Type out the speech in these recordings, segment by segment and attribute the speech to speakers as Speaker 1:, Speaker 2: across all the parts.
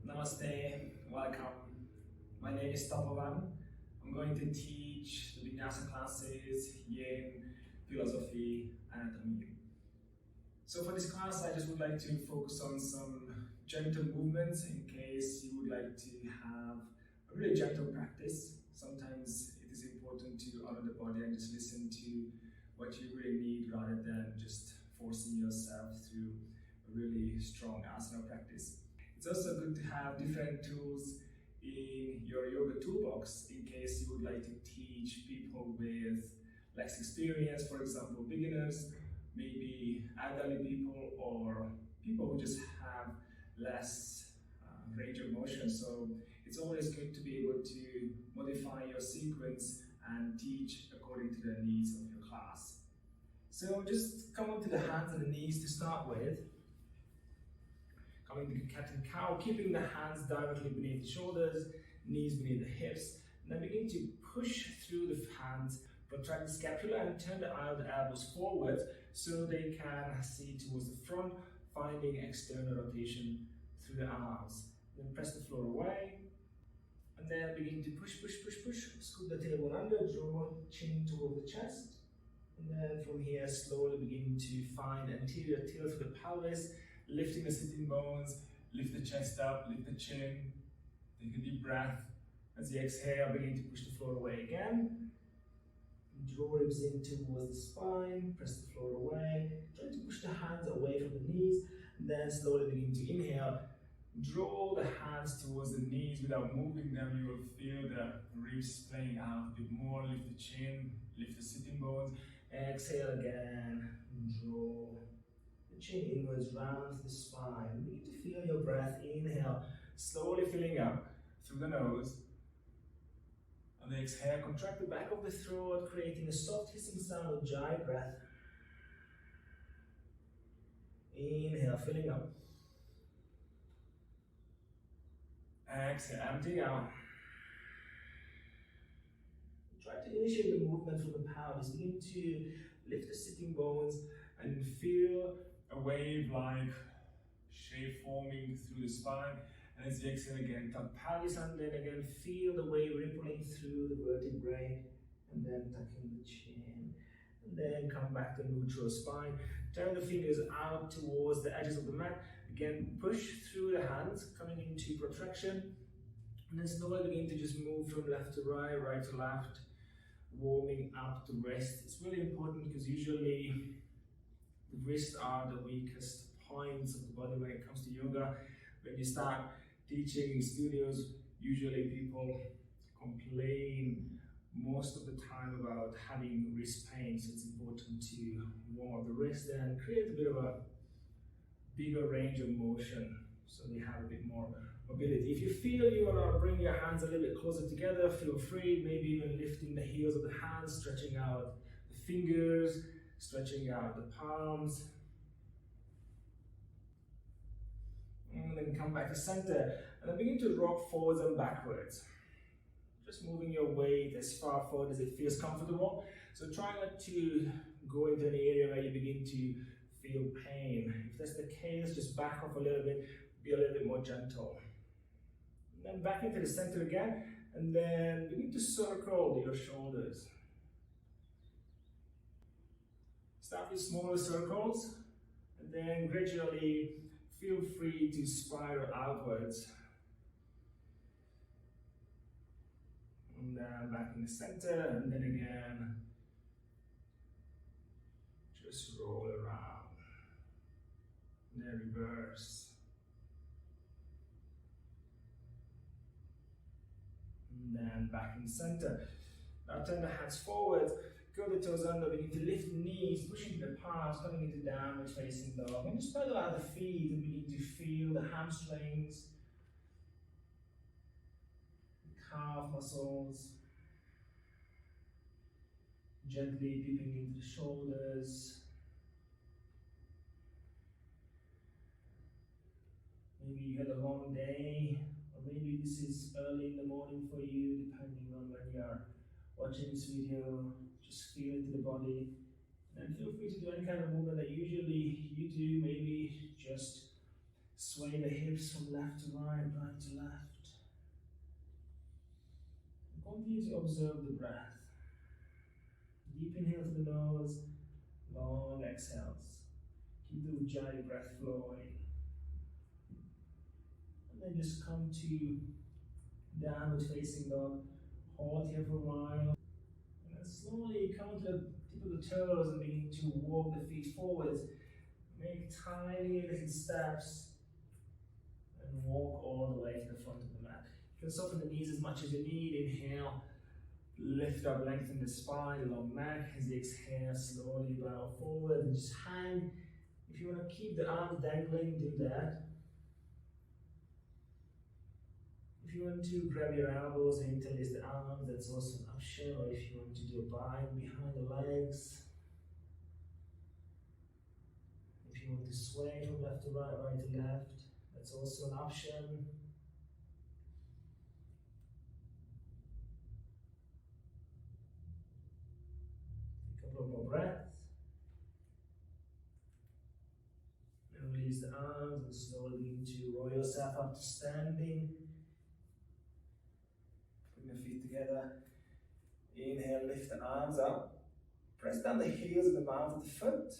Speaker 1: Namaste, welcome. My name is Tapavan. I'm going to teach the Vinyasa classes, Yin, philosophy, anatomy. So for this class, I just would like to focus on some gentle movements in case you would like to have a really gentle practice. Sometimes it is important to honor the body and just listen to what you really need rather than just forcing yourself through a really strong asana practice. It's also good to have different tools in your yoga toolbox in case you would like to teach people with less experience, for example, beginners, maybe elderly people, or people who just have less range of motion. So it's always good to be able to modify your sequence and teach according to the needs of your class. So just come onto the hands and the knees to start with. Coming to cat and cow, keeping the hands directly beneath the shoulders, knees beneath the hips, and then begin to push through the hands, protract the scapula and turn the elbows forward so they can see towards the front, finding external rotation through the arms. Then press the floor away, and then begin to push, scoop the tailbone under, draw chin toward the chest, and then from here slowly begin to find anterior tilt to the pelvis, lifting the sitting bones, lift the chest up, lift the chin, take a deep breath. As you exhale, begin to push the floor away again. Draw ribs in towards the spine, press the floor away. Try to push the hands away from the knees, and then slowly begin to inhale. Draw the hands towards the knees without moving them. You will feel the ribs playing out a bit more. Lift the chin, lift the sitting bones. Exhale again, draw the chin inwards, round the spine. Begin to feel your breath. Inhale, slowly filling up through the nose. And then exhale, contract the back of the throat, creating a soft hissing sound of Jai breath. Inhale, filling up. Exhale, emptying out. Try to initiate the movement from the pelvis. Begin to lift the sitting bones and feel a wave-like shape forming through the spine. And as you exhale again, tuck pelvis and then again feel the wave rippling through the vertebrae, and then tucking the chin. And then come back to neutral spine. Turn the fingers out towards the edges of the mat. Again, push through the hands, coming into protraction. And then slowly begin to just move from left to right, right to left, warming up the wrist. It's really important because usually the wrists are the weakest points of the body when it comes to yoga. When you start teaching in studios, usually people complain most of the time about having wrist pain, so it's important to warm up the wrist and create a bit of a bigger range of motion so they have a bit more mobility. If you feel you want to bring your hands a little bit closer together, feel free, maybe even lifting the heels of the hands, stretching out the fingers, stretching out the palms. And then come back to center, and then begin to rock forwards and backwards. Just moving your weight as far forward as it feels comfortable. So try not to go into an area where you begin to feel pain. If that's the case, just back off a little bit, be a little bit more gentle. And then back into the center again, and then begin to circle your shoulders. Start with smaller circles, and then gradually feel free to spiral outwards. And then back in the center, and then again, just roll around. And then reverse. And then back in the center. Now turn the hands forward, curl the toes under, begin to lift the knees, pushing the palms, coming into downward facing dog. And just pedal out the feet and begin to feel the hamstrings, the calf muscles, gently dipping into the shoulders. Maybe you had a long day, or maybe this is early in the morning for you, depending on when you are watching this video. Just feel into the body, and feel free to do any kind of movement that usually you do, maybe just Sway the hips from left to right, right to left. Continue to observe the breath. Deep inhale to the nose, long exhales. Keep the Ujjayi breath flowing. And then just come to downward facing dog. Hold here for a while. And then slowly come to the tip of the toes and begin to walk the feet forwards. Make tiny little steps and walk all the way to the front of the mat. You can soften the knees as much as you need. Inhale, lift up, lengthen the spine, long neck. As you exhale, slowly bow forward and just hang. If you want to keep the arms dangling, do that. If you want to grab your elbows and interlace the arms, that's also an option. Or if you want to do a bind behind the legs. If you want to sway from left to right, right to left, that's also an option. A couple of more breaths. And release the arms and slowly begin to roll yourself up to standing. Bring the feet together. Inhale, lift the arms up. Press down the heels and the mount of the foot.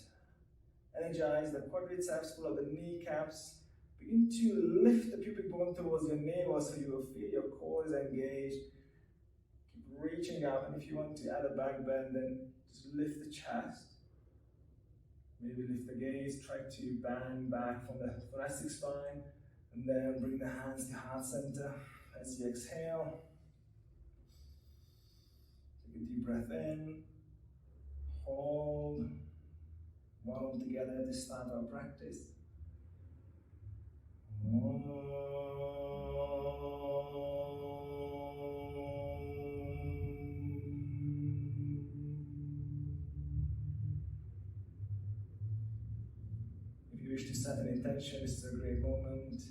Speaker 1: Energize the quadriceps, pull up the kneecaps. Begin to lift the pubic bone towards your navel so you will feel your core is engaged. Keep reaching up, and if you want to add a back bend, then just lift the chest. Maybe lift the gaze, try to bend back from the thoracic spine, and then bring the hands to heart center as you exhale. Take a deep breath in, hold, one of them together to start our practice. If you wish to set an intention, this is a great moment.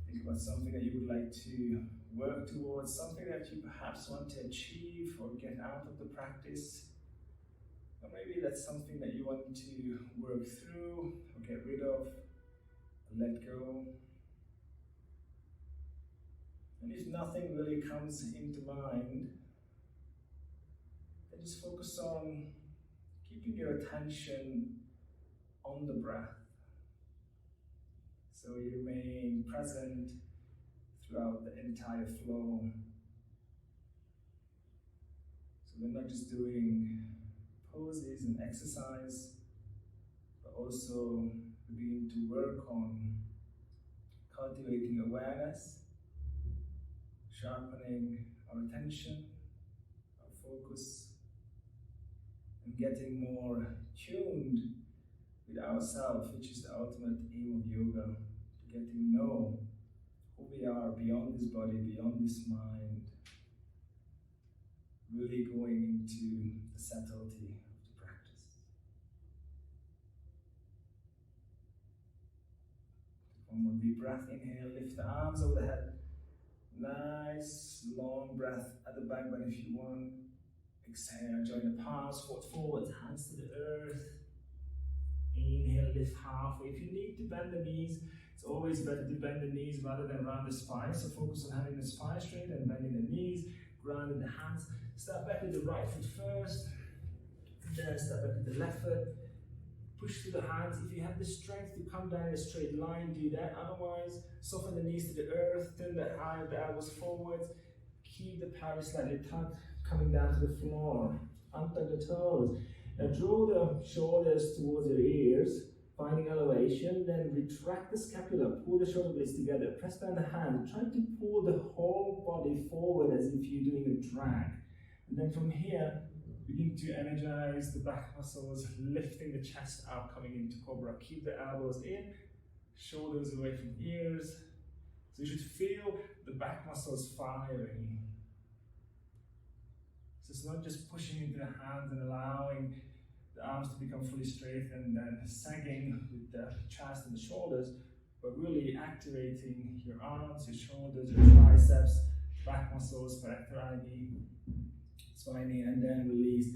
Speaker 1: Think about something that you would like to work towards, something that you perhaps want to achieve or get out of the practice. Or maybe that's something that you want to work through or get rid of, let go. And if nothing really comes into mind, then just focus on keeping your attention on the breath. So you remain present throughout the entire flow. So we're not just doing poses and exercise, but also begin to work on cultivating awareness, sharpening our attention, our focus, and getting more tuned with ourselves, which is the ultimate aim of yoga, to get to know who we are beyond this body, beyond this mind, really going into the subtlety of the practice. One more deep breath, inhale, lift the arms over the head. Nice long breath at the back bend if you want. Exhale, join the palms, foot forward, hands to the earth. Inhale, lift halfway. If you need to bend the knees, it's always better to bend the knees rather than round the spine. So focus on having the spine straight and bending the knees, grounding the hands. Step back with the right foot first, then step back with the left foot. Push through the hands. If you have the strength to come down in a straight line, do that. Otherwise, soften the knees to the earth, turn the elbows forward. Keep the pelvis slightly tucked, coming down to the floor. Untuck the toes. Now draw the shoulders towards your ears, finding elevation. Then retract the scapula, pull the shoulder blades together, press down the hand. Try to pull the whole body forward as if you're doing a drag. And then from here, begin to energize the back muscles, lifting the chest up, coming into cobra. Keep the elbows in, shoulders away from ears. So you should feel the back muscles firing. So it's not just pushing into the hands and allowing the arms to become fully straight and then sagging with the chest and the shoulders, but really activating your arms, your shoulders, your triceps, back muscles, pectorali, spiny, and then release.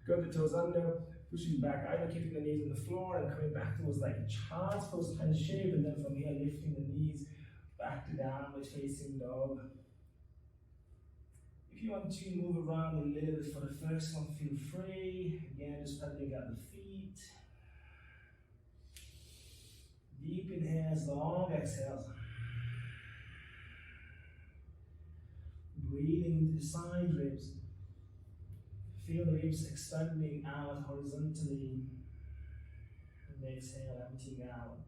Speaker 1: Go the toes under, pushing back, either keeping the knees on the floor and coming back towards like a child's pose kind of shape, and then from here lifting the knees back to downward facing dog. If you want to move around a little bit for the first one, feel free. Again, just pedaling out the feet. Deep inhales, long exhales. Breathing into the side ribs. Feel the ribs expanding out horizontally. And exhale, emptying out.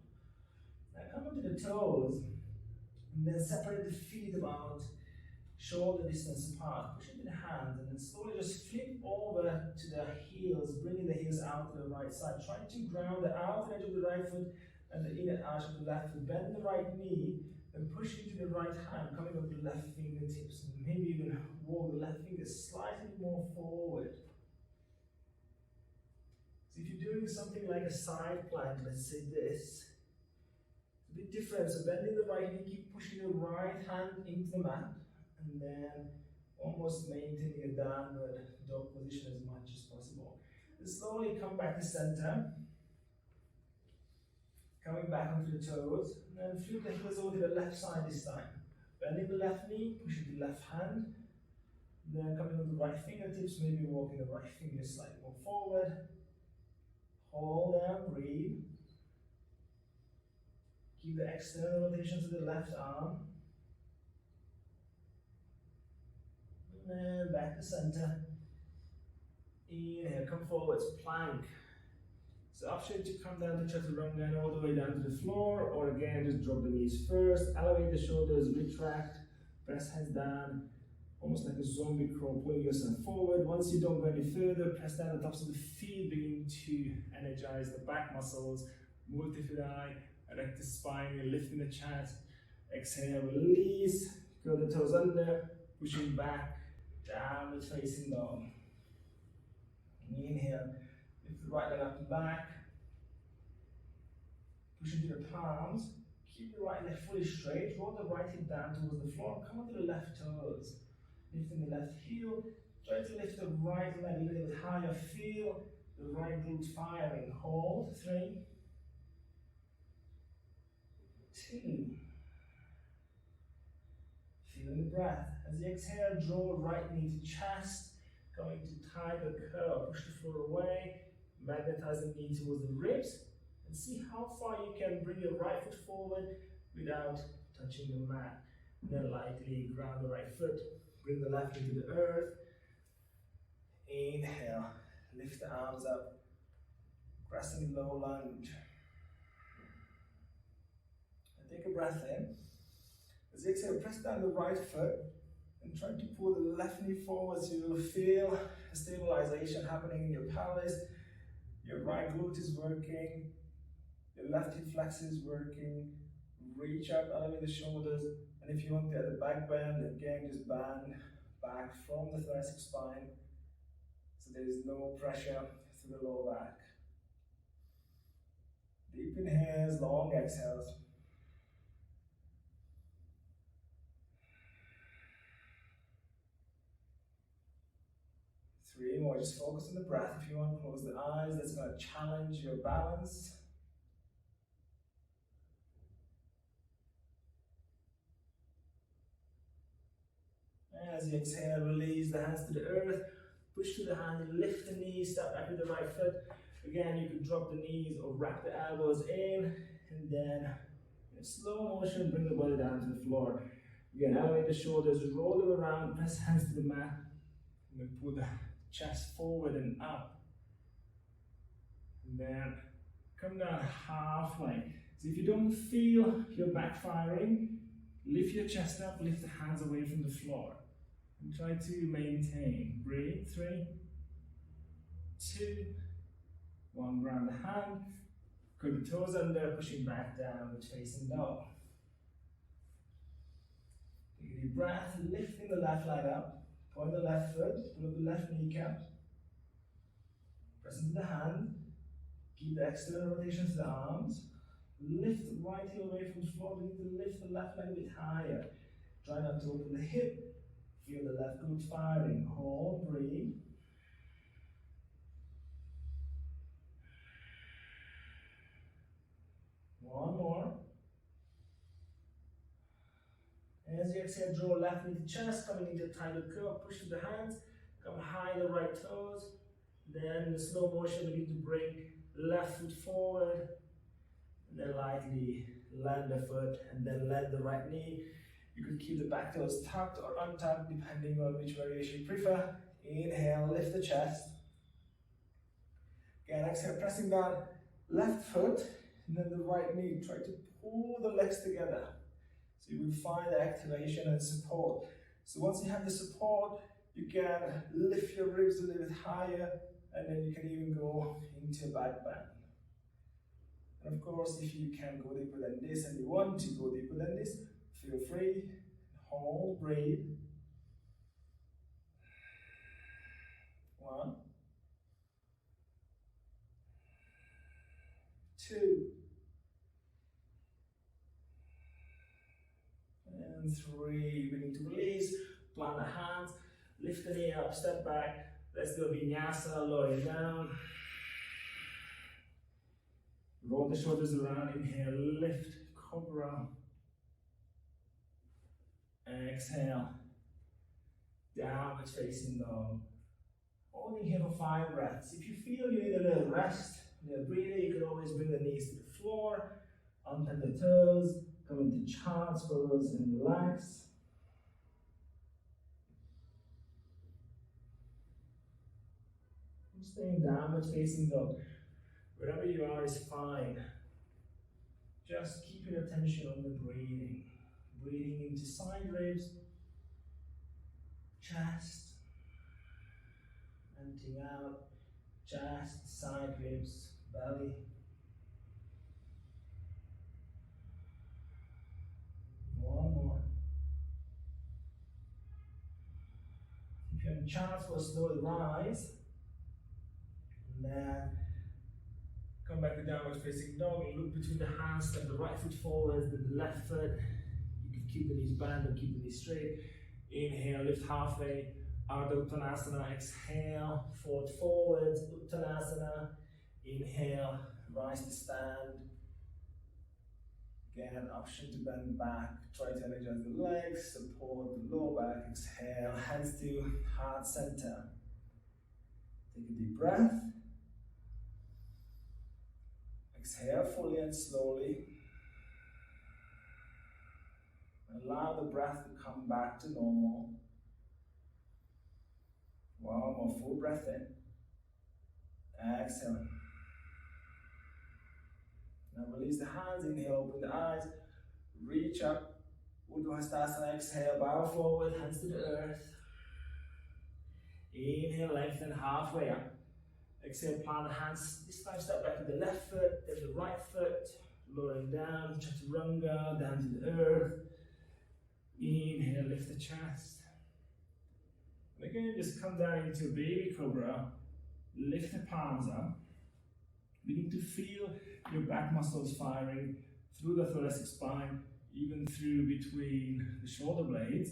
Speaker 1: Now come onto the toes. And then separate the feet about shoulder distance apart. Push into the hands and then slowly just flip over to the heels, bringing the heels out to the right side. Try to ground the outer edge of the right foot and the inner arch of the left foot. Bend the right knee and push into the right hand, coming up the left fingertips. And maybe even walk the left finger slightly more forward. So if you're doing something like a side plank, let's say this, it's a bit different. So bending the right knee, keep pushing the right hand into the mat. And then almost maintaining a downward dog position as much as possible. And slowly come back to center. Coming back onto the toes. And then flip the heels over to the left side this time. Bending the left knee, pushing the left hand. And then coming on the right fingertips, maybe walking the right finger slightly more forward. Hold down, breathe. Keep the external rotation to the left arm. And back to center. Inhale, come forwards, plank. So option to come down to chaturanga all the way down to the floor, or again just drop the knees first, elevate the shoulders, retract, press hands down, almost like a zombie crawl, pulling yourself forward. Once you don't go any further, press down the tops of the feet, beginning to energize the back muscles, multifidi, rectus spine, you're lifting the chest. Exhale, release, curl the toes under, pushing back, downward facing dog. Inhale, lift the right leg up and back. Push into the palms. Keep the right leg fully straight. Roll the right hip down towards the floor. Come onto the left toes. Lifting the left heel. Try to lift the right leg a little bit higher. Feel the right glute firing. Hold. 3, 2. Feeling the breath. As you exhale, draw right knee to chest. Going to tiger curl. Push the floor away. Magnetize the knee towards the ribs. And see how far you can bring your right foot forward without touching the mat. And then lightly ground the right foot. Bring the left knee to the earth. Inhale. Lift the arms up. Pressing low lunge. And take a breath in. As you exhale, press down the right foot and try to pull the left knee forward so you'll feel a stabilization happening in your pelvis. Your right glute is working, your left hip flexor is working. Reach up, elevate the shoulders, and if you want to add a back bend, again just bend back from the thoracic spine so there is no pressure through the lower back. Deep inhales, long exhales. 3 more, just focus on the breath. If you want, close the eyes. That's going to challenge your balance. As you exhale, release the hands to the earth. Push to the hand, lift the knees, step back with the right foot. Again, you can drop the knees or wrap the elbows in, and then in slow motion, bring the body down to the floor. Again, elevate the shoulders, roll them around, press hands to the mat, and then pull the chest forward and up. And then come down halfway. So if you don't feel your back firing, lift your chest up, lift the hands away from the floor. And try to maintain. Breathe. 3, 2, 1. Ground the hand. Curl the toes under, pushing back down, facing dog. Take a deep breath, lifting the left leg up. Point the left foot, pull up the left kneecap. Press into the hand. Keep the external rotation to the arms. Lift the right heel away from the floor. We need to lift the left leg a bit higher. Try not to open the hip. Feel the left glute firing. Hold, breathe. One more. As you exhale, draw left knee to chest, coming into a tighter curl, push with the hands, come high the right toes. Then in slow motion, begin to bring left foot forward, and then lightly land the foot, and then land the right knee. You could keep the back toes tucked or untucked, depending on which variation you prefer. Inhale, lift the chest. Again, exhale, pressing down left foot, and then the right knee. Try to pull the legs together. So you will find the activation and support. So once you have the support, you can lift your ribs a little bit higher, and then you can even go into a back bend. And of course, if you can go deeper than this and you want to go deeper than this, feel free. Hold, breathe. 1, 2, and 3. We need to release, plant the hands, lift the knee up, step back. Let's do a Vinyasa, lower it down. Roll the shoulders around, inhale, lift, cobra. Exhale, downward facing dog. Holding here for 5 breaths. If you feel you need a little rest, a little breather, you can always bring the knees to the floor, untap the toes, come into child's pose and relax. Staying downward facing dog. Wherever you are is fine. Just keep your attention on the breathing. Breathing into side ribs, chest, emptying out, chest, side ribs, belly. One more. If you're in child's pose, slowly rise. And then come back to downward facing dog. You look between the hands, step the right foot forward, then the left foot. You can keep the knees bent or keep the knees straight. Inhale, lift halfway. Ardha Uttanasana. Exhale, forwards. Uttanasana. Inhale, rise to stand. Again, option to bend back. Try to energize the legs, support the lower back. Exhale, hands to heart center. Take a deep breath. Exhale fully and slowly. Allow the breath to come back to normal. One more full breath in. Exhale. Now release the hands. Inhale, open the eyes. Reach up. Urdhva Hastasana. Exhale, bow forward, hands to the earth. Inhale, lengthen halfway up. Exhale, plant the hands. This time step back to the left foot, then the right foot. Lowering down, chaturanga, down to the earth. Inhale, lift the chest. And again, just come down into a baby cobra. Lift the palms up. Begin to feel your back muscles firing through the thoracic spine, even through between the shoulder blades.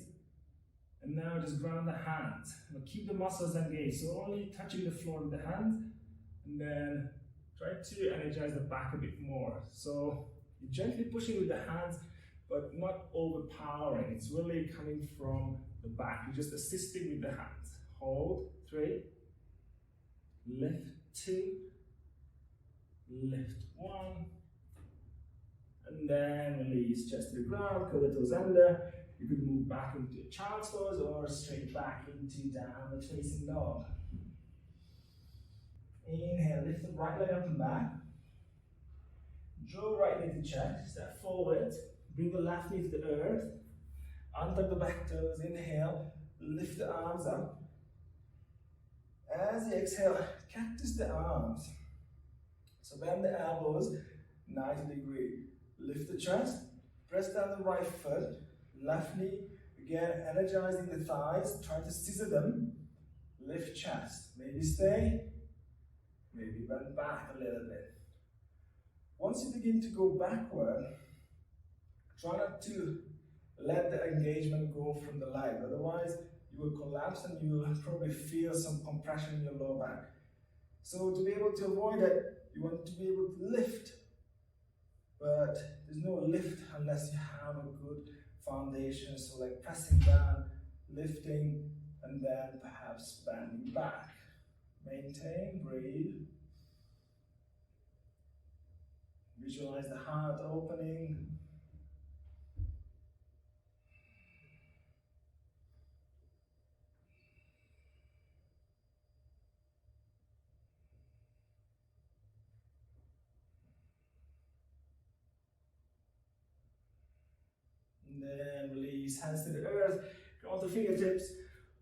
Speaker 1: And now just ground the hands. Now keep the muscles engaged, so only touching the floor with the hands, and then try to energize the back a bit more. So you're gently pushing with the hands, but not overpowering. It's really coming from the back. You're just assisting with the hands. Hold, 3, lift, 2, lift, 1, and then release, chest to the ground, curl the toes under. You could move back into child's pose or straight back into downward facing dog. Inhale, lift the right leg up and back. Draw right knee to chest, step forward. Bring the left knee to the earth. Untuck the back toes. Inhale, lift the arms up. As you exhale, cactus the arms. So bend the elbows 90 degrees. Lift the chest. Press down the right foot. Left knee, again, energizing the thighs, try to scissor them, lift chest, maybe stay, maybe bend back a little bit. Once you begin to go backward, try not to let the engagement go from the leg, otherwise you will collapse and you will probably feel some compression in your lower back. So to be able to avoid it, you want to be able to lift, but There's no lift unless you have a good foundation. So like pressing down, lifting, and then perhaps bending back. Maintain, breathe. Visualize the heart opening. And then release, hands to the earth, go on the fingertips,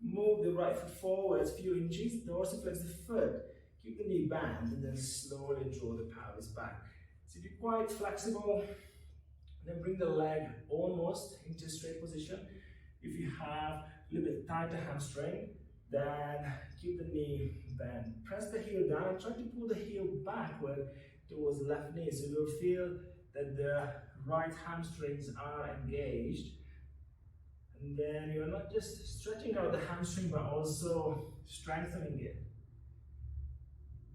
Speaker 1: move the right foot forward a few inches, dorsiflex the foot, keep the knee bent, and then slowly draw the pelvis back. So if you're quite flexible, then bring the leg almost into a straight position. If you have a little bit tighter hamstring, then keep the knee bent. Press the heel down and try to pull the heel backward towards the left knee. So you'll feel that the right hamstrings are engaged. And then you're not just stretching out the hamstring, but also strengthening it.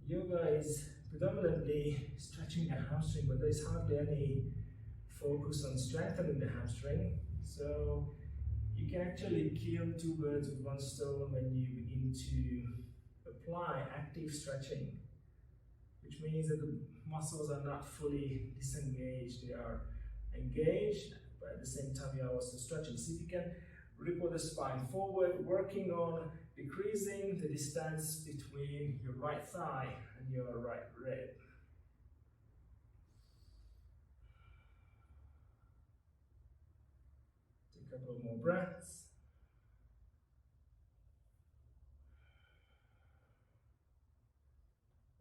Speaker 1: Yoga is predominantly stretching the hamstring, but there's hardly any focus on strengthening the hamstring. So you can actually kill two birds with one stone when you begin to apply active stretching, which means that the muscles are not fully disengaged, they are engaged, but at the same time you are also stretching. See if you can ripple the spine forward, working on decreasing the distance between your right thigh and your right rib. Take a couple more breaths.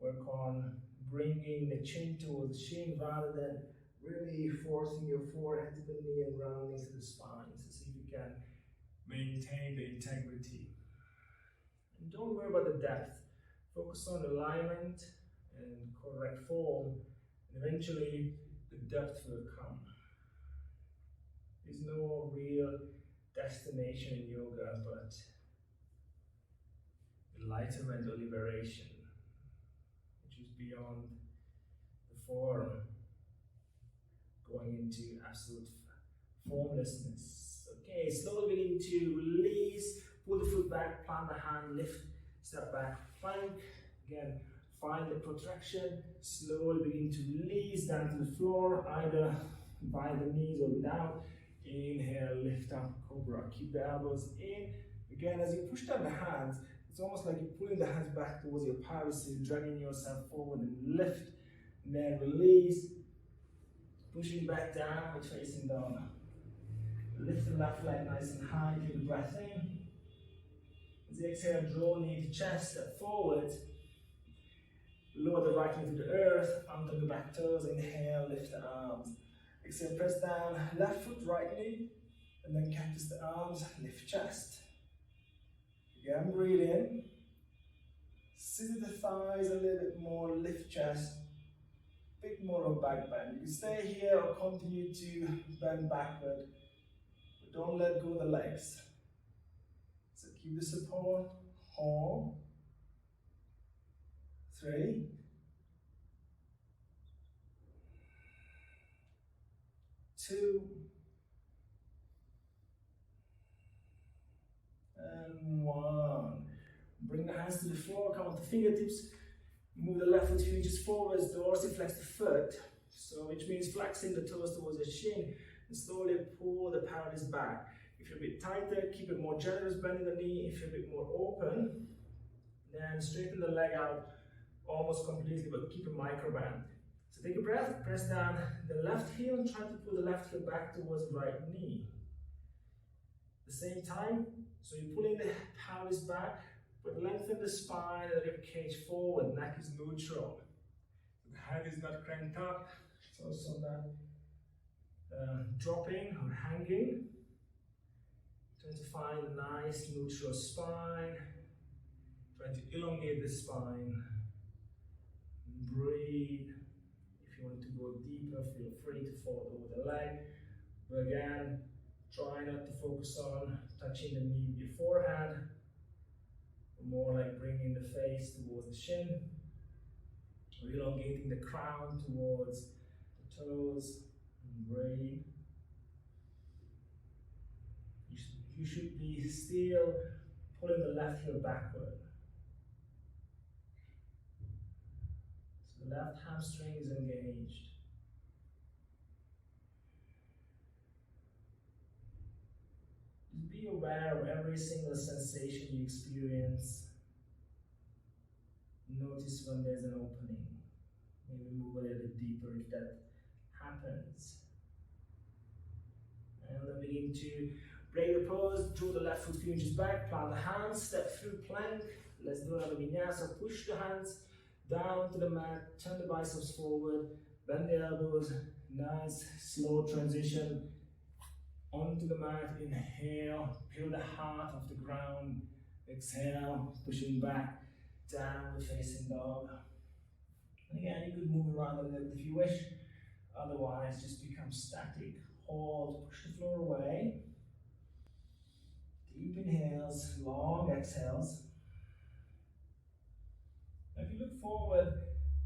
Speaker 1: Work on bringing the chin towards the shin rather than really forcing your forehead to the knee and rounding to the spine. So see if you can maintain the integrity. And don't worry about the depth. Focus on alignment and correct form. And eventually the depth will come. There's no real destination in yoga but enlightenment or liberation, which is beyond the form, going into absolute formlessness. Okay, slowly begin to release, pull the foot back, plant the hand, lift, step back, plank. Again, find the protraction, slowly begin to release down to the floor, either by the knees or without. Inhale, lift up, cobra. Keep the elbows in. Again, as you push down the hands, it's almost like you're pulling the hands back towards your pelvis, so you're dragging yourself forward and lift, and then release, pushing back down, facing down. Lift the left leg nice and high, take the breath in. As you exhale, draw knee to chest, step forward. Lower the right knee to the earth, under the back toes, inhale, lift the arms. Exhale, press down, left foot, right knee, and then cactus the arms, lift chest. Again, breathe in. Scissor the thighs a little bit more, lift chest. Bit more of a back bend. You can stay here or continue to bend backward, but don't let go of the legs. So keep the support. 4, 3, 2, and 1. Bring the hands to the floor, come on the fingertips. Move the left foot a few inches forwards, dorsiflex the foot. So which means flexing the toes towards the shin and slowly pull the pelvis back. If you're a bit tighter, keep it more generous, bending the knee. If you're a bit more open, then straighten the leg out almost completely, but keep a micro bend. So take a breath, press down the left heel and try to pull the left heel back towards the right knee. At the same time, so you're pulling the pelvis back, but lengthen the spine and the rib cage forward, neck is neutral. The head is not cranked up, it's also not dropping or hanging. Try to find a nice neutral spine. Try to elongate the spine. Breathe. If you want to go deeper, feel free to fold over the leg. But again, try not to focus on touching the knee with your forehead. More like bringing the face towards the shin. Or elongating the crown towards the toes. And Breathe. You should be still pulling the left heel backward. So the left hamstring is engaged. Just be aware of every single sensation you experience. Notice when there's an opening. Maybe move a little bit deeper if that happens. And then begin to break the pose, draw the left foot few inches back, plant the hands, step through plank. Let's do another vinyasa. Push the hands down to the mat, turn the biceps forward, bend the elbows. Nice slow transition onto the mat. Inhale, peel the heart off the ground. Exhale, pushing back, downward facing dog. And again, you could move around a little if you wish. Otherwise, just become static. Hold, push the floor away. Deep inhales, long exhales. If you look forward,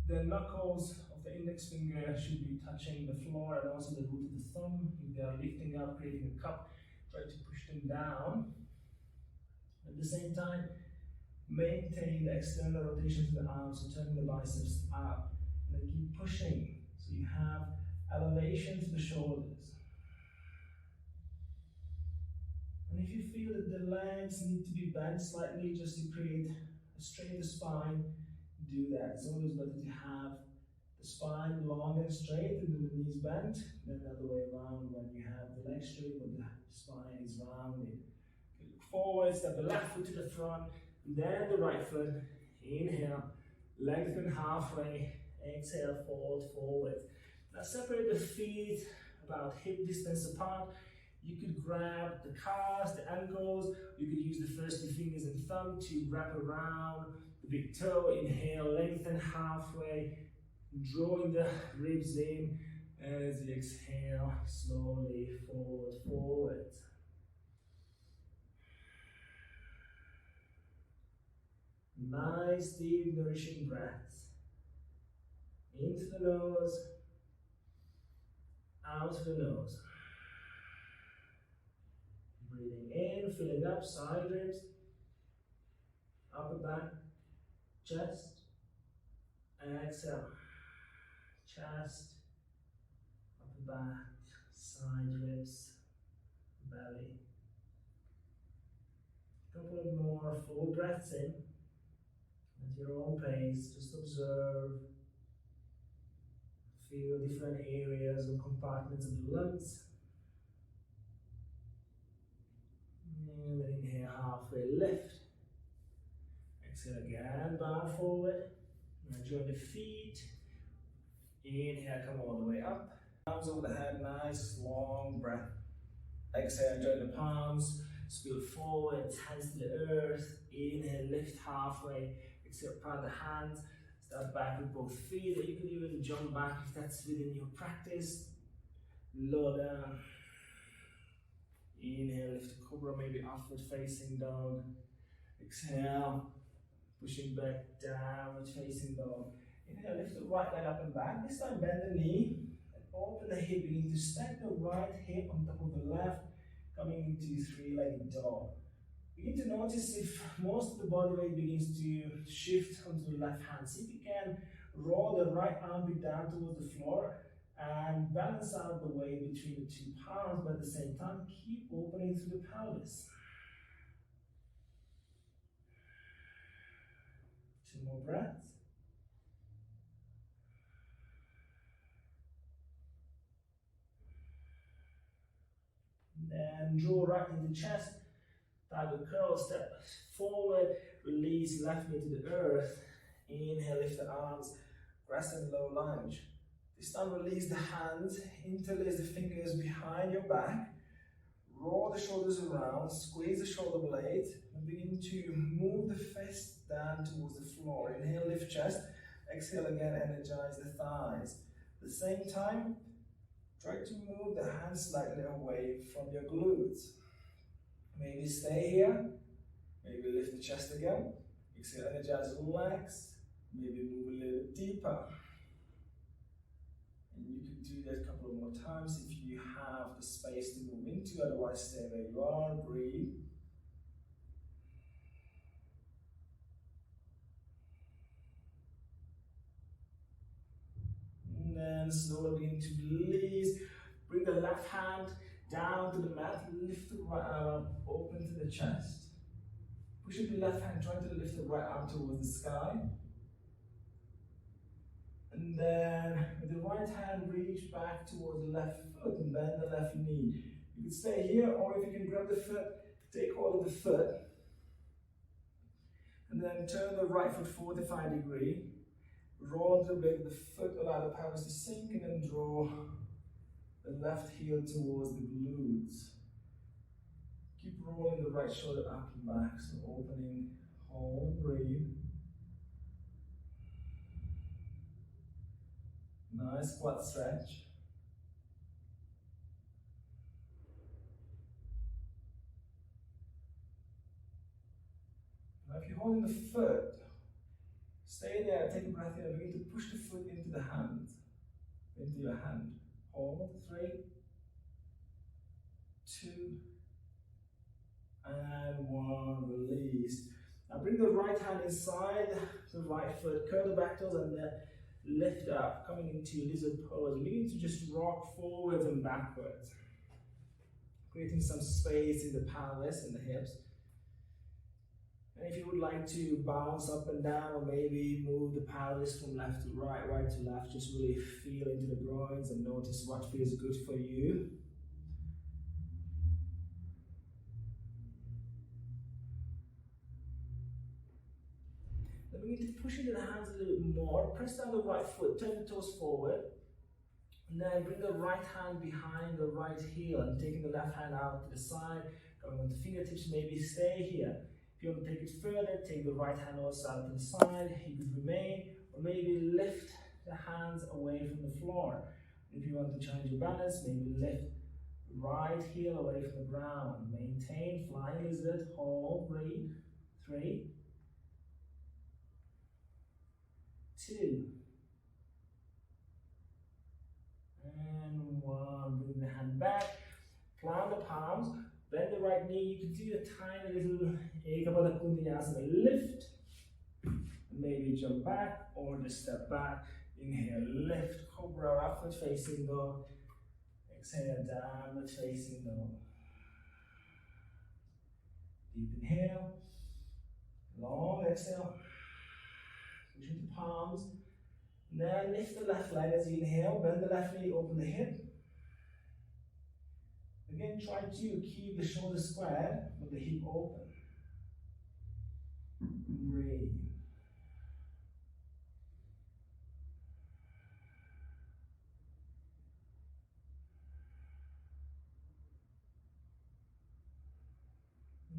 Speaker 1: the knuckles of the index finger should be touching the floor and also the root of the thumb. If they are lifting up, creating a cup, try to push them down. At the same time, maintain the external rotation to the arms, so turning the biceps up. And then keep pushing, so you have elevation to the shoulders. And if you feel that the legs need to be bent slightly just to create a straighter spine, do that. It's always better to have the spine long and straight and the knees bent than the other way around when you have the legs straight but the spine is rounded. Look forward, step the left foot to the front, then the right foot. Inhale, lengthen halfway, exhale, fold forward. Now separate the feet about hip distance apart. You could grab the calves, the ankles. You could use the first two fingers and thumb to wrap around the big toe. Inhale, lengthen halfway, drawing the ribs in. And as you exhale, slowly forward, forward. Nice, deep, nourishing breaths. Into the nose, out of the nose. Breathing in, filling up side ribs, upper back, chest. Exhale, chest, upper back, side ribs, belly. A couple of more full breaths in. At your own pace, just observe. Feel different areas and compartments of the lungs. And then inhale, halfway lift. Exhale again, bow forward. Now join the feet. Inhale, come all the way up. Arms over the head, nice long breath. Exhale, join the palms. Spill forward, hands to the earth. Inhale, lift halfway. Exhale, plant the hands. Step back with both feet. Or you can even jump back if that's within your practice. Lower down. Inhale, lift the cobra, maybe upward facing dog. Exhale, pushing back, downward facing dog. Inhale, lift the right leg up and back. This time bend the knee and open the hip. You need to stack the right hip on top of the left, coming into three-legged dog. Begin to notice if most of the body weight begins to shift onto the left hand. See if you can roll the right armpit down towards the floor and balance out the weight between the two palms, but at the same time keep opening through the pelvis. Two more breaths. Then draw right into chest, tiger curl, step forward, release left knee to the earth. Inhale, lift the arms, crescent low lunge. This time release the hands, interlace the fingers behind your back, roll the shoulders around, squeeze the shoulder blades, and begin to move the fist down towards the floor. Inhale, lift chest, exhale again, energize the thighs. At the same time, try to move the hands slightly away from your glutes. Maybe stay here, maybe lift the chest again, exhale, energize, relax, maybe move a little deeper. And you can do that a couple of more times if you have the space to move into, otherwise stay where you are, breathe. And then slowly begin to release. Bring the left hand down to the mat, lift the right arm up, open to the chest. Pushing the left hand, trying to lift the right arm towards the sky. And then with the right hand, reach back towards the left foot and bend the left knee. You can stay here, or if you can grab the foot, take hold of the foot. And then turn the right foot 45 degrees. Roll the bit of the foot, allow the pelvis to sink, and then draw the left heel towards the glutes. Keep rolling the right shoulder up and back, so opening, hold, breathe. Nice quad stretch. Now if you're holding the foot, stay there, take a breath in, and begin to push the foot into the hand, into your hand. Hold, 3, 2, and 1, release. Now bring the right hand inside the right foot, curl the back toes, and then lift up, coming into lizard pose. Begin to just rock forwards and backwards, creating some space in the pelvis and the hips. And if you would like to bounce up and down, or maybe move the pelvis from left to right, right to left, just really feel into the groins and notice what feels good for you. Then we need to push into the hands a little bit more. Press down the right foot, turn the toes forward. And then bring the right hand behind the right heel and taking the left hand out to the side. Going on the fingertips, maybe stay here. If you want to take it further, take the right hand also out to the side. You could remain, or maybe lift the hands away from the floor. If you want to change your balance, maybe lift right heel away from the ground. Maintain, flying lizard, hold, breathe. 3, 2, and 1. Bring the hand back, plant the palms, bend the right knee. You can do a tiny little Ekapada Vinyasa lift, maybe jump back or just step back. Inhale, lift, cobra, upward facing dog. Exhale, downward facing dog. Deep inhale, long exhale. Push into palms. Then lift the left leg as you inhale, bend the left knee, open the hip. Again, try to keep the shoulder squared with the hip open. Breathe.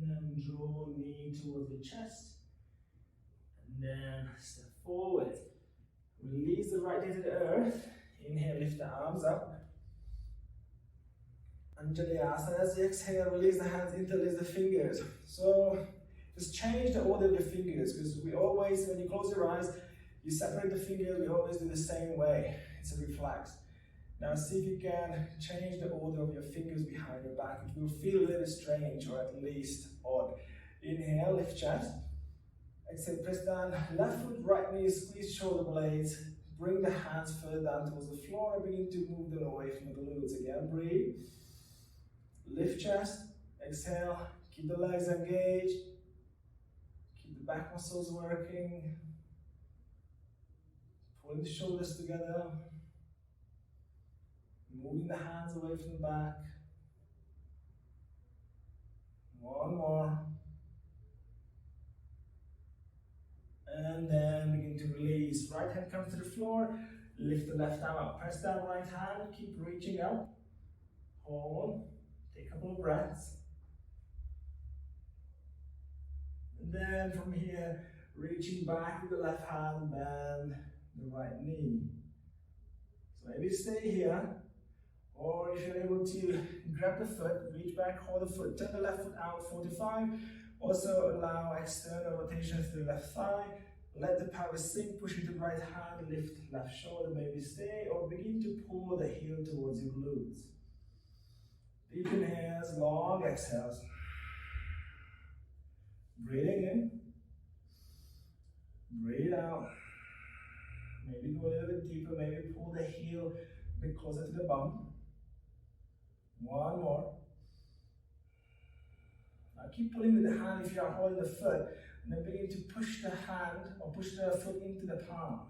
Speaker 1: And then draw knee towards the chest. And then step forward. Release the right knee to the earth. Inhale, lift the arms up. Anjali-asana. As you exhale, release the hands, interlace the fingers. So just change the order of your fingers, because we always, when you close your eyes, you separate the fingers, we always do the same way. It's a reflex. Now see if you can change the order of your fingers behind your back. It will feel a little strange, or at least odd. Inhale, lift chest. Exhale, press down, left foot, right knee, squeeze shoulder blades. Bring the hands further down towards the floor and begin to move them away from the glutes. Again, breathe. Lift chest, exhale, keep the legs engaged. Keep the back muscles working. Pulling the shoulders together. Moving the hands away from the back. One more. And then begin to release. Right hand comes to the floor. Lift the left arm up. Press down right hand. Keep reaching up. Hold. Take a couple of breaths. And then from here, reaching back with the left hand, bend the right knee. So maybe stay here. Or if you're able to grab the foot, reach back, hold the foot, turn the left foot out 45. Also allow external rotation to the left thigh. Let the pelvis sink, push into the right hand, lift left shoulder, maybe stay, or begin to pull the heel towards your glutes. Deep inhales, long exhales. Breathing in, breathe out. Maybe go a little bit deeper, maybe pull the heel a bit closer to the bum. One more. Now keep pulling with the hand if you are holding the foot, and then begin to push the hand or push the foot into the palm,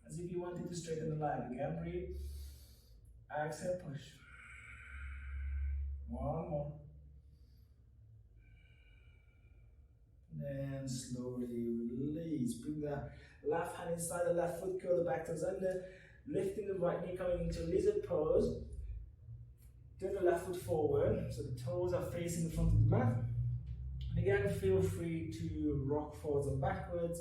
Speaker 1: as if you wanted to straighten the leg. Again, breathe. Exhale, push. One more. Then slowly release. Bring the left hand inside the left foot, curl the back toes under, lifting the right knee, coming into lizard pose. Turn the left foot forward, so the toes are facing the front of the mat. And again, feel free to rock forwards and backwards,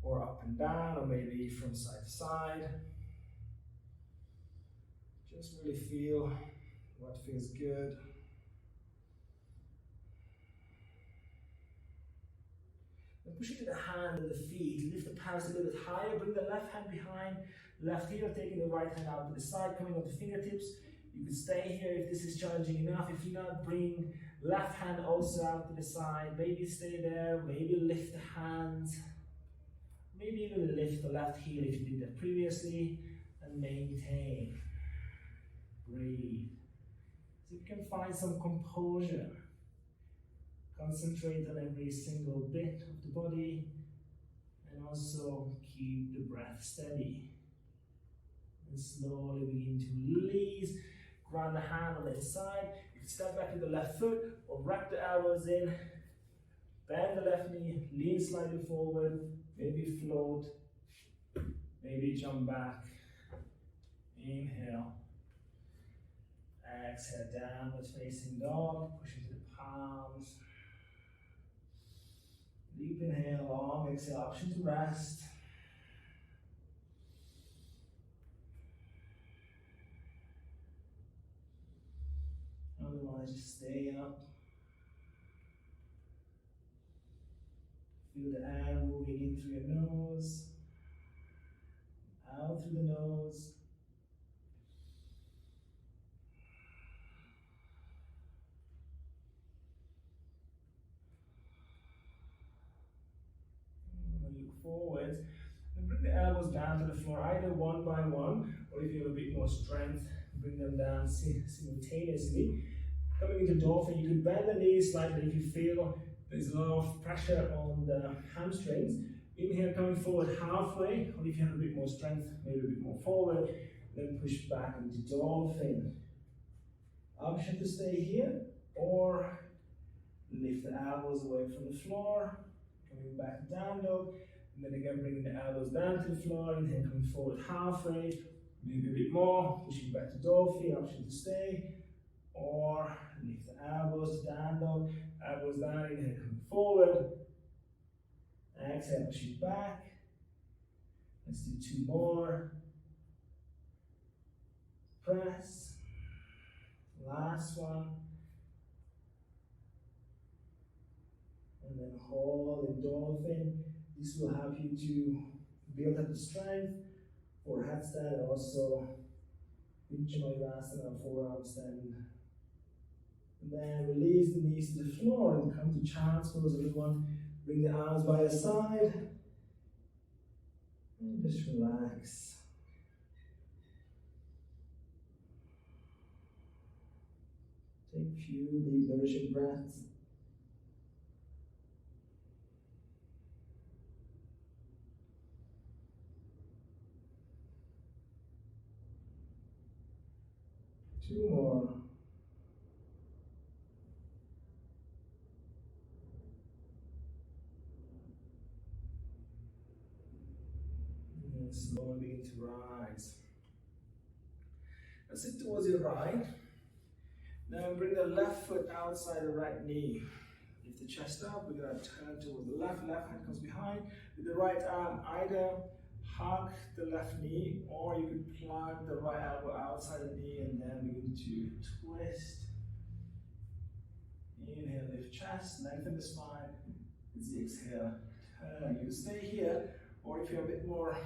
Speaker 1: or up and down, or maybe from side to side. Just really feel what feels good. Then push into the hand and the feet, lift the palms a little bit higher, bring the left hand behind, left heel, taking the right hand out to the side, coming on the fingertips. You can stay here if this is challenging enough. If you're not, bring left hand also out to the side. Maybe stay there, maybe lift the hands. Maybe even lift the left heel if you did that previously, and maintain. Breathe. So you can find some composure. Concentrate on every single bit of the body, and also keep the breath steady. And slowly begin to release. Ground the hand on the inside. You can step back with the left foot, or wrap the elbows in. Bend the left knee, lean slightly forward, maybe float, maybe jump back. Inhale. Exhale, downward facing dog, push into the palms. Deep inhale, long exhale, option to rest. Otherwise, just stay up. Feel the air moving in through your nose, out through the nose. Forwards, and bring the elbows down to the floor, either one by one, or if you have a bit more strength, bring them down simultaneously. Coming into dolphin, you can bend the knees slightly if you feel there's a lot of pressure on the hamstrings. Inhale, coming forward halfway, or if you have a bit more strength, maybe a bit more forward, then push back into dolphin. Option to stay here, or lift the elbows away from the floor, coming back down dog. And then again, bringing the elbows down to the floor, and then coming forward halfway, maybe a bit more, pushing back to dolphin, option to stay, or lift the elbows to down dog, elbows down, and then coming forward, exhale, pushing back. Let's do two more. Press, last one, and then hold in dolphin. This will help you to build up the strength for headstand, and also Vinyasa and forearm stand. And then release the knees to the floor and come to child's pose, everyone. Bring the arms by your side and just relax. Take a few deep nourishing breaths. Two more. And slowly begin to rise. Now sit towards your right. Now bring the left foot outside the right knee. Lift the chest up. We're going to turn towards the left. Left hand comes behind. With the right arm, either hug the left knee, or you could plug the right elbow outside the knee and then begin to twist. Inhale, lift chest, lengthen the spine. As you exhale, You stay here, or if you're a bit more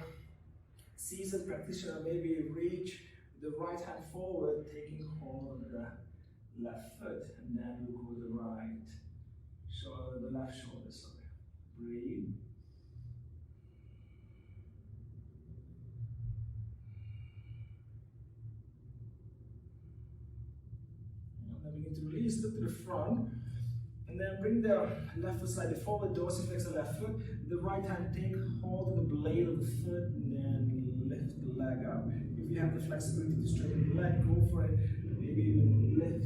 Speaker 1: seasoned practitioner, maybe reach the right hand forward, taking hold of the left foot, and then look with the right shoulder, the left shoulder, sorry. Breathe. And then begin to release, look to the front, and then bring the left foot slightly forward, dorsiflex the left foot, the right hand take hold of the blade of the foot, and then lift the leg up. If you have the flexibility to straighten the leg, go for it. Maybe even lift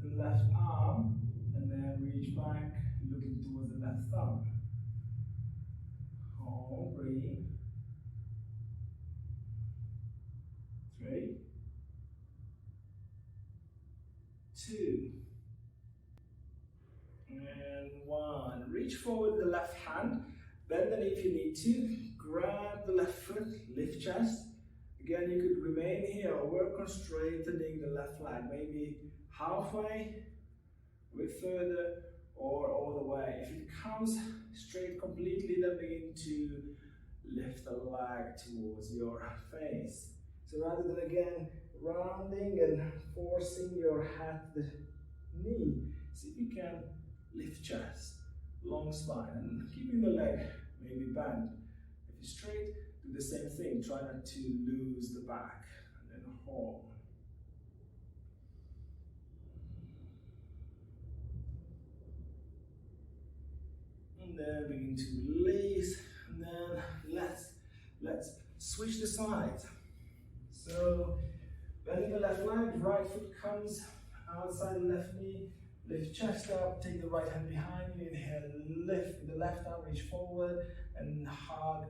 Speaker 1: the left arm, and then reach back, looking towards the left thumb. Hold, breathe. 3, 2, and 1. Reach forward with the left hand, bend the knee if you need to, grab the left foot, lift chest. Again, you could remain here or work on straightening the left leg, maybe halfway, a bit further, or all the way. If it comes straight completely, then begin to lift the leg towards your face. So rather than again rounding and forcing your head to the knee, see if you can lift chest, long spine, and keeping the leg maybe bent. If you're straight, do the same thing. Try not to lose the back, and then hold. And then begin to release, and then let's switch the sides. So bending the left leg, right foot comes outside the left knee, lift chest up, take the right hand behind you, inhale, lift with the left arm, reach forward, and hug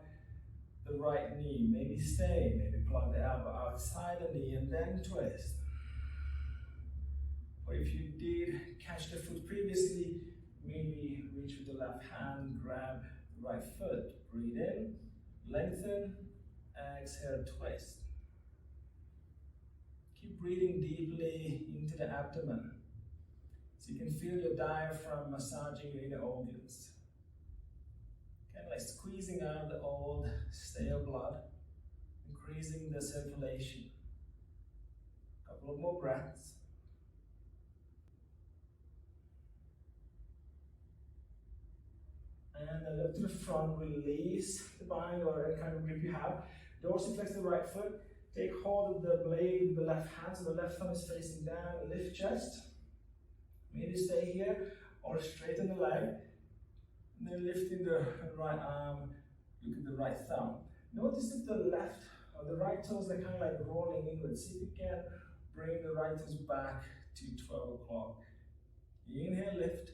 Speaker 1: the right knee. Maybe stay, maybe plug the elbow outside the knee, and then twist. Or if you did catch the foot previously, maybe reach with the left hand, grab the right foot, breathe in, lengthen, exhale, twist. Keep breathing deeply into the abdomen, so you can feel your diaphragm massaging your inner organs. Kind of like squeezing out the old stale blood, increasing the circulation. A couple of more breaths. And then look to the front, release the bind or any kind of grip you have. Dorsiflex the right foot. Take hold of the blade with the left hand, so the left thumb is facing down. Lift chest. Maybe stay here or straighten the leg. And then lifting the right arm, look at the right thumb. Notice if the left or the right toes are kind of like rolling inwards. See if you can bring the right toes back to 12 o'clock. Inhale, lift.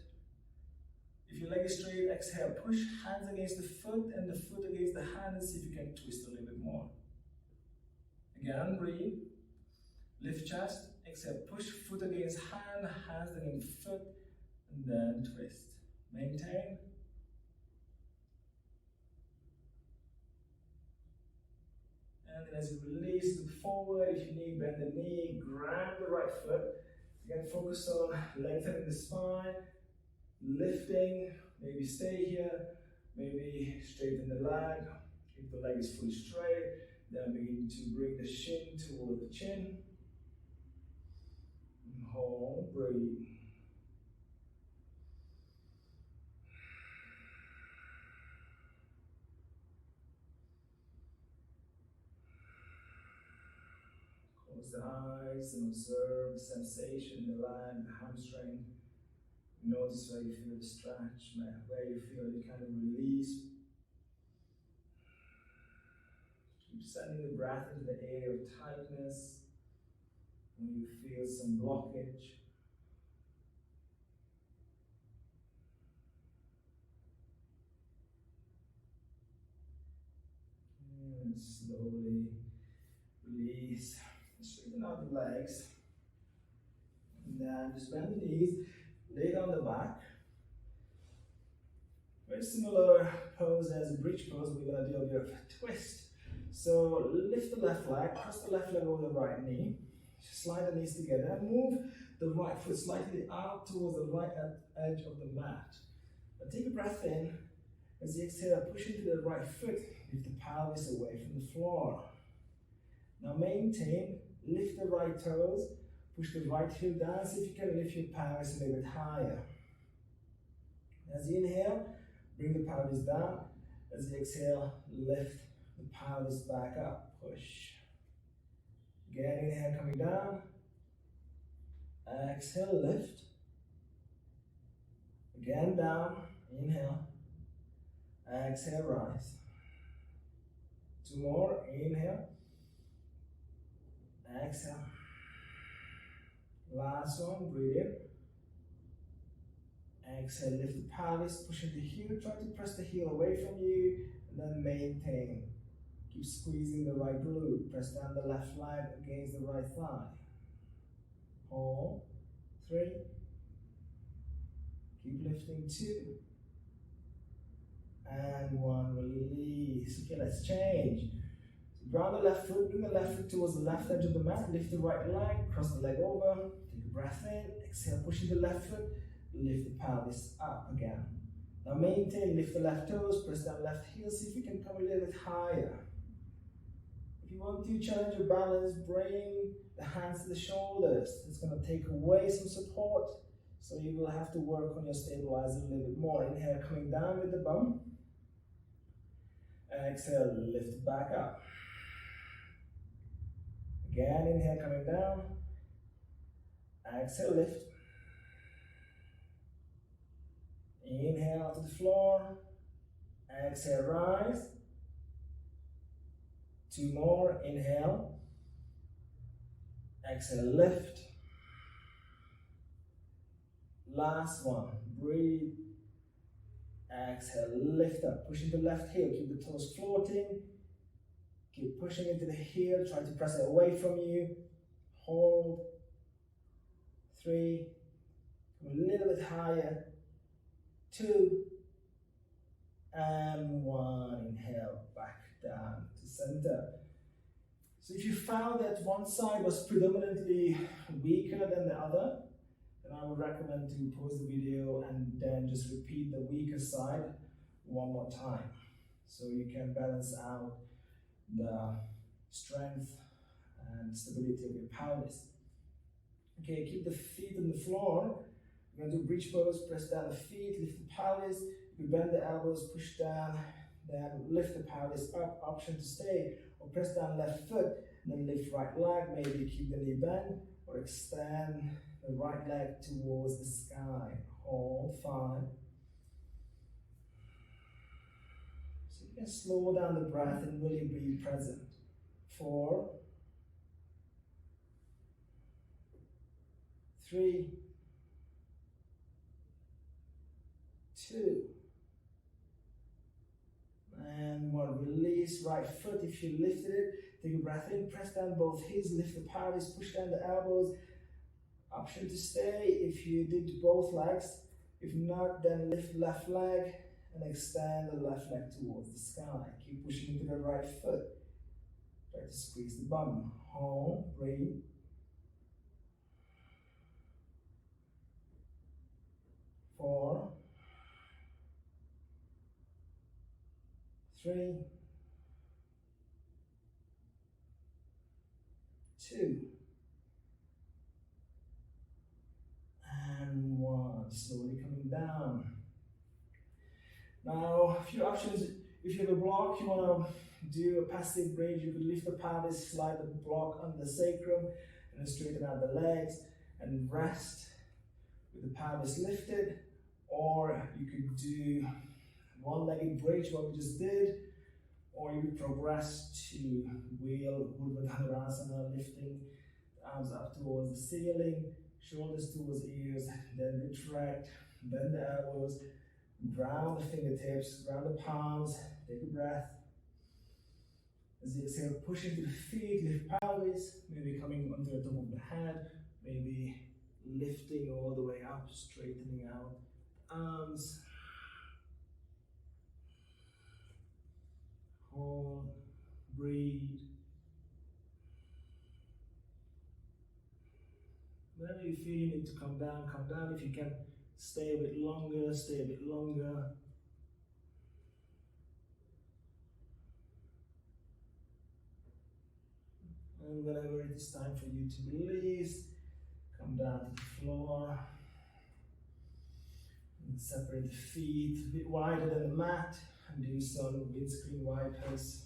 Speaker 1: If your leg is straight, exhale. Push hands against the foot and the foot against the hand, and see if you can twist a little bit more. Again, breathe. Lift chest. Exhale. Push foot against hand, hands against foot, and then twist. Maintain. And then as you release, look forward. If you need, bend the knee, grab the right foot. Again, focus on lengthening the spine, lifting, maybe stay here, maybe straighten the leg. If the leg is fully straight, then begin to bring the shin toward the chin. And hold, breathe. Close the eyes and observe the sensation in the leg, the hamstring. Notice where you feel the stretch, where you feel the kind of release. Keep sending the breath into the area of tightness when you feel some blockage. And slowly release. Straighten out the legs. And then just bend the knees. Lay down the back. Very similar pose as a bridge pose. We're going to do a bit of a twist. So lift the left leg, cross the left leg over the right knee. Slide the knees together and move the right foot slightly out towards the right edge of the mat. Now take a breath in As you exhale, push into the right foot, lift the pelvis away from the floor. Now maintain, lift the right toes, push the right heel down, see if you can lift your pelvis a little bit higher. As you inhale, bring the pelvis down. As you exhale, lift the pelvis back up, push. Again, inhale, coming down. Exhale, lift. Again, down, inhale. Exhale, rise. 2 more, inhale. Exhale. Last one, breathe in. Exhale, lift the pelvis, pushing the heel, try to press the heel away from you, and then maintain. Keep squeezing the right glute, press down the left leg against the right thigh. Hold, 3. Keep lifting, 2. And 1, release. Okay, let's change. Ground the left foot, bring the left foot towards the left edge of the mat, lift the right leg, cross the leg over, take a breath in, exhale, pushing the left foot, lift the pelvis up again. Now maintain, lift the left toes, press down left heel, see if you can come a little bit higher. If you want to challenge your balance, bring the hands to the shoulders. It's going to take away some support, so you will have to work on your stabilizer a little bit more. Inhale, coming down with the bum. Exhale, lift back up. Again, inhale, coming down. Exhale, lift. Inhale to the floor. Exhale, rise. 2 more, inhale. Exhale, lift. Last one, breathe. Exhale, lift up, pushing the left heel, keep the toes floating. Keep pushing into the heel, try to press it away from you. Hold. 3. Come a little bit higher. 2. And 1. Inhale, back down to center. So if you found that one side was predominantly weaker than the other, then I would recommend to pause the video and then just repeat the weaker side one more time, so you can balance out the strength and stability of your pelvis. Okay, keep the feet on the floor. We're going to do bridge pose, press down the feet, lift the pelvis, you bend the elbows, push down, then lift the pelvis up, option to stay, or press down left foot, then lift right leg, maybe keep the knee bent, or extend the right leg towards the sky. Hold, 5. So you can slow down the breath and really be present. 4, 3, 2, and 1. Release right foot. If you lifted it, take a breath in, press down both heels, lift the pelvis, push down the elbows. Option to stay if you did both legs. If not, then lift left leg and extend the left leg towards the sky. Keep pushing into the right foot. Try to squeeze the bum. Hold, breathe. 4, 3, 2, and 1. Slowly coming down. Now, a few options. If you have a block, you want to do a passive bridge, you could lift the pelvis, slide the block under the sacrum, and then straighten out the legs and rest with the pelvis lifted. Or you could do one-legged bridge, what we just did, or you could progress to wheel Urdhva Dhanurasana, lifting the arms up towards the ceiling, shoulders towards ears, then retract, bend the elbows, ground the fingertips, ground the palms, take a breath. As you exhale, push into the feet, lift pelvis, maybe coming onto the top of the head, maybe lifting all the way up, straightening out the arms. Hold, breathe. Whenever you feel you need to come down, come down. If you can stay a bit longer, stay a bit longer. And whenever it is time for you to release, come down to the floor. And separate the feet a bit wider than the mat. And do some windscreen wipers.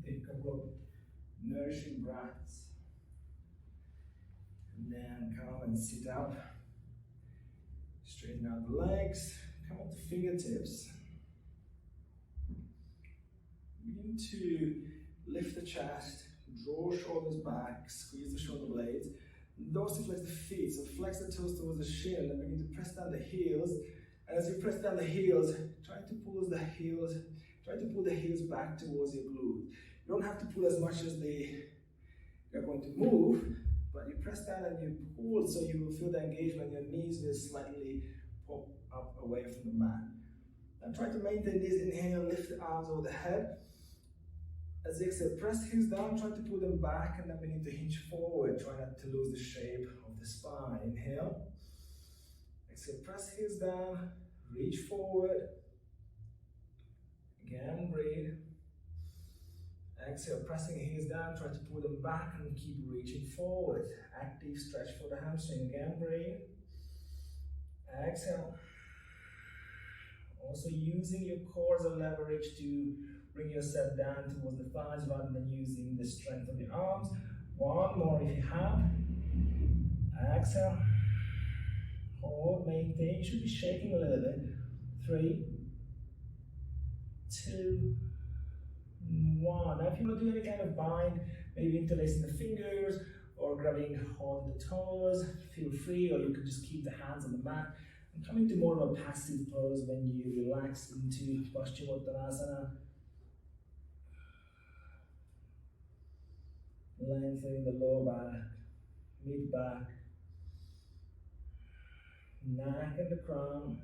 Speaker 1: Take a couple of nourishing breaths. And then come and sit up. Straighten out the legs. Come up to fingertips. Begin to lift the chest. Draw shoulders back. Squeeze the shoulder blades. Dorsiflex the feet. So flex the toes towards the shin. And begin to press down the heels. And as you press down the heels, try to pull the heels. Try to pull the heels back towards your glute. You don't have to pull as much as they're going to move, but you press down and you pull so you will feel the engagement. Your knees will slightly pop up away from the mat. And try to maintain this. Inhale, lift the arms over the head. As you exhale, press heels down, try to pull them back, and then begin to hinge forward. Try not to lose the shape of the spine. Inhale. Exhale, press heels down, reach forward. Again, breathe. Exhale, pressing heels down, try to pull them back and keep reaching forward. Active stretch for the hamstring. Again, breathe. Exhale. Also using your core as a leverage to bring yourself down towards the thighs rather than using the strength of your arms. One more if you have. Exhale. Hold, maintain. You should be shaking a little bit. 3, 2, 1. Now if you want to do any kind of bind, maybe interlacing the fingers or grabbing hold of the toes, feel free, or you could just keep the hands on the mat and come into more of a passive pose when you relax into Paschimottanasana. Lengthening the lower back, mid back, neck and the crown.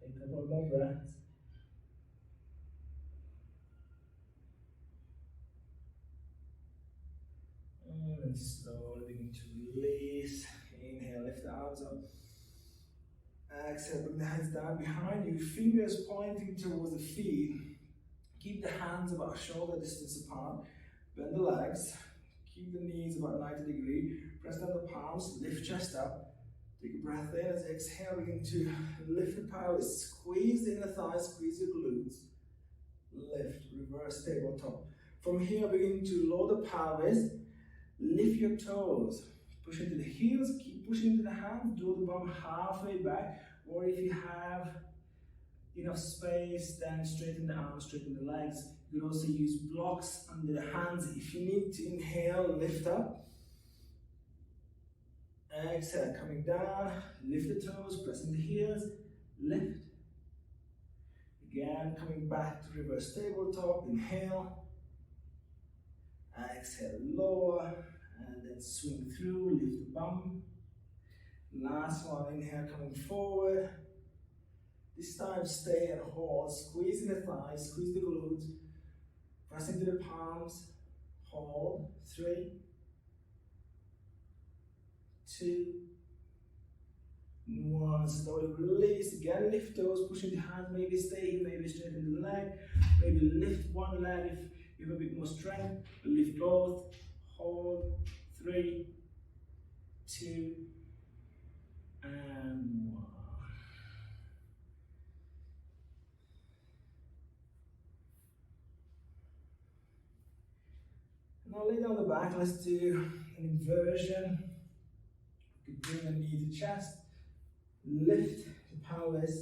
Speaker 1: Take a couple more breaths. And slowly begin to release. Inhale, lift the arms up. Exhale, bring the hands down behind you, fingers pointing towards the feet. Keep the hands about shoulder distance apart. Bend the legs. Keep the knees about 90 degrees. Press down the palms, lift chest up. Take a breath in. As you exhale, begin to lift the pelvis. Squeeze the inner thighs, squeeze your glutes. Lift, reverse tabletop. From here, begin to lower the pelvis. Lift your toes. Push into the heels, keep pushing into the hands, draw the bum halfway back, or if you have enough space, then straighten the arms, straighten the legs. You can also use blocks under the hands. If you need to inhale, lift up. Exhale, coming down, lift the toes, pressing the heels, lift. Again, coming back to reverse tabletop, inhale. Exhale, lower. And then swing through, lift the bum. Last one, inhale, coming forward. This time, stay and hold, squeezing the thighs, squeeze the glutes, press into the palms, hold. 3, 2, 1. Slowly release. Again, lift toes, pushing the hands, maybe stay here, maybe straighten the leg, maybe lift one leg if you have a bit more strength, lift both. Hold. 3, 2, and 1. Now lay down the back. Let's do an inversion. You can bring the knee to chest. Lift the pelvis.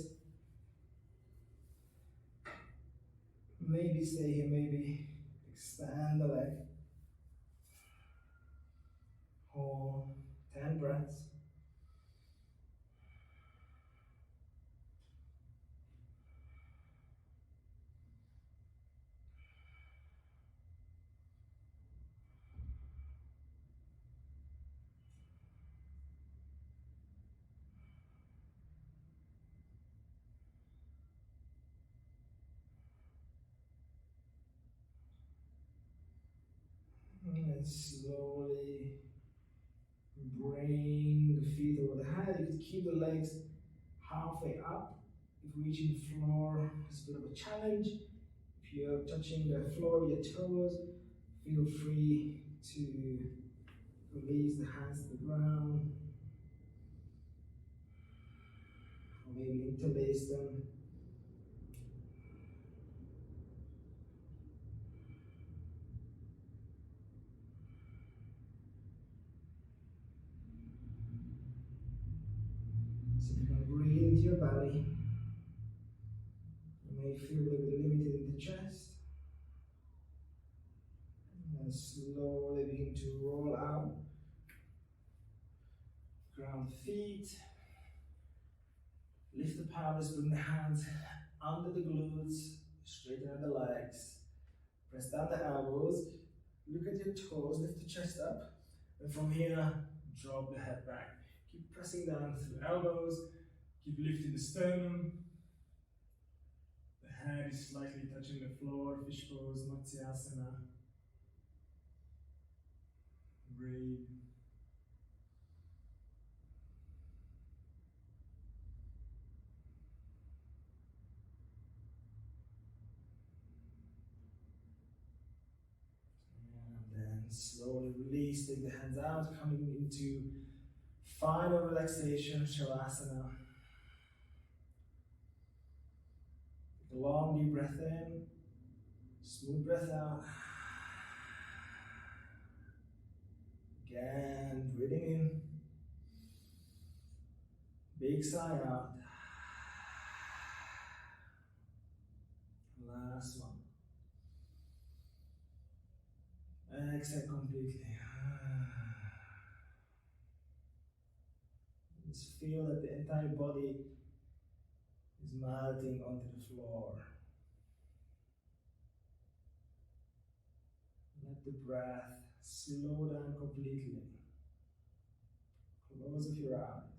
Speaker 1: Maybe stay here. Maybe expand the leg. Hold 10 breaths. and slowly bring the feet over the head. You can keep the legs halfway up. If reaching the floor is a bit of a challenge, if you're touching the floor with your toes, feel free to release the hands to the ground, or maybe interlace them. So you can breathe into your belly. You may feel a little bit limited in the chest. And slowly begin to roll out. Ground the feet. Lift the pelvis, bring the hands under the glutes, straighten out the legs. Press down the elbows. Look at your toes, lift the chest up. And from here, drop the head back. Keep pressing down through the elbows. Keep lifting the sternum. The head is slightly touching the floor. Fish pose, Matsyasana. Breathe. And then slowly release, take the hands out, coming into final relaxation, Shavasana. Take a long deep breath in, smooth breath out. Again, breathing in. Big sigh out. Last one. Exhale completely. Just feel that the entire body is melting onto the floor. Let the breath slow down completely. Close of your eyes.